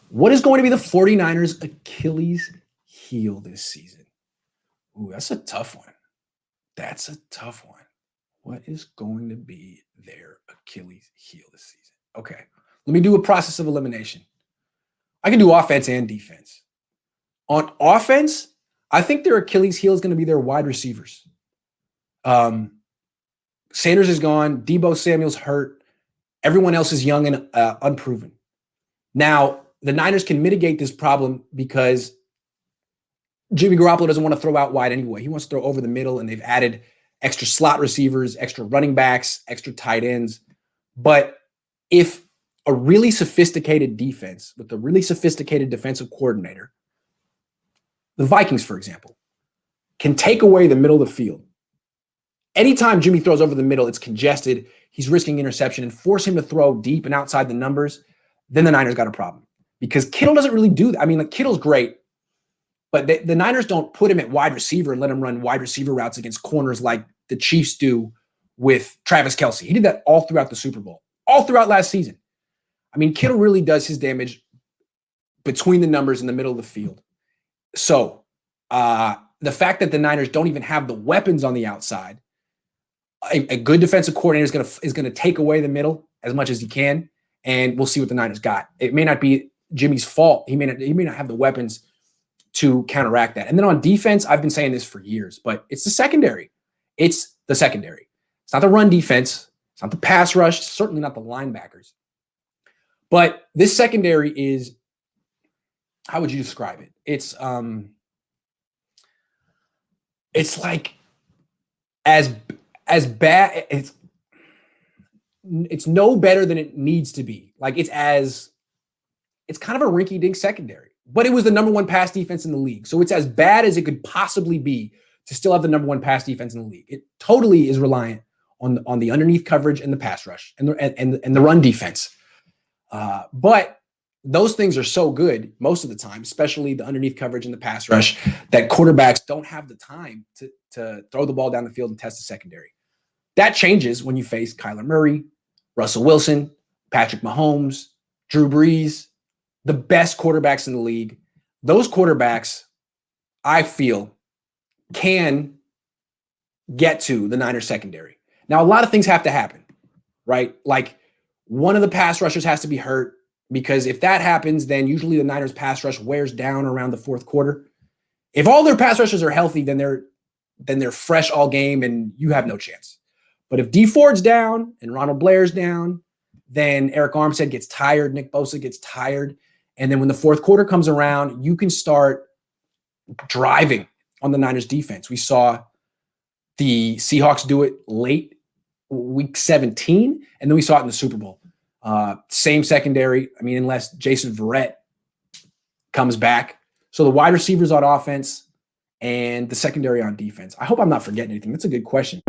What is going to be the 49ers' Achilles heel this season? Ooh, that's a tough one. That's a tough one. What is going to be their Achilles heel this season? Okay, let me do a process of elimination. I can do offense and defense. On offense, I think their Achilles heel is going to be their wide receivers. Sanders is gone. Deebo Samuel's hurt. Everyone else is young and unproven. Now, the Niners can mitigate this problem because Jimmy Garoppolo doesn't want to throw out wide anyway. He wants to throw over the middle, and they've added extra slot receivers, extra running backs, extra tight ends. But if a really sophisticated defense with a really sophisticated defensive coordinator, the Vikings, for example, can take away the middle of the field. Anytime Jimmy throws over the middle, it's congested. He's risking interception, and force him to throw deep and outside the numbers. Then the Niners got a problem because Kittle doesn't really do that. I mean, like, Kittle's great, but the Niners don't put him at wide receiver and let him run wide receiver routes against corners like the Chiefs do with Travis Kelce. He did that all throughout the Super Bowl, all throughout last season. I mean, Kittle really does his damage between the numbers in the middle of the field. So the fact that the Niners don't even have the weapons on the outside, a good defensive coordinator is going to take away the middle as much as he can, and we'll see what the Niners got. It may not be Jimmy's fault. He may not have the weapons to counteract that. And then on defense, I've been saying this for years, but it's the secondary. It's the secondary. It's not the run defense. It's not the pass rush. It's certainly not the linebackers. But this secondary is, how would you describe it? It's like as bad. It's no better than it needs to be. Like it's kind of a rinky-dink secondary, but it was the number one pass defense in the league. So it's as bad as it could possibly be to still have the number one pass defense in the league. It totally is reliant on the underneath coverage and the pass rush and the run defense. But those things are so good most of the time, especially the underneath coverage and the pass rush, that quarterbacks don't have the time to throw the ball down the field and test the secondary. That changes when you face Kyler Murray, Russell Wilson, Patrick Mahomes, Drew Brees, the best quarterbacks in the league. Those quarterbacks, I feel, can get to the Niners secondary. Now, a lot of things have to happen, right? Like one of the pass rushers has to be hurt, because if that happens, then usually the Niners pass rush wears down around the fourth quarter. If all their pass rushers are healthy, then they're fresh all game and you have no chance. But if Dee Ford's down and Ronald Blair's down, then Eric Armstead gets tired, Nick Bosa gets tired. And then when the fourth quarter comes around, you can start driving on the Niners defense. We saw the Seahawks do it late week 17, and then we saw it in the Super Bowl. Same secondary. I mean, unless Jason Verrett comes back. So the wide receivers on offense and the secondary on defense. I hope I'm not forgetting anything. That's a good question.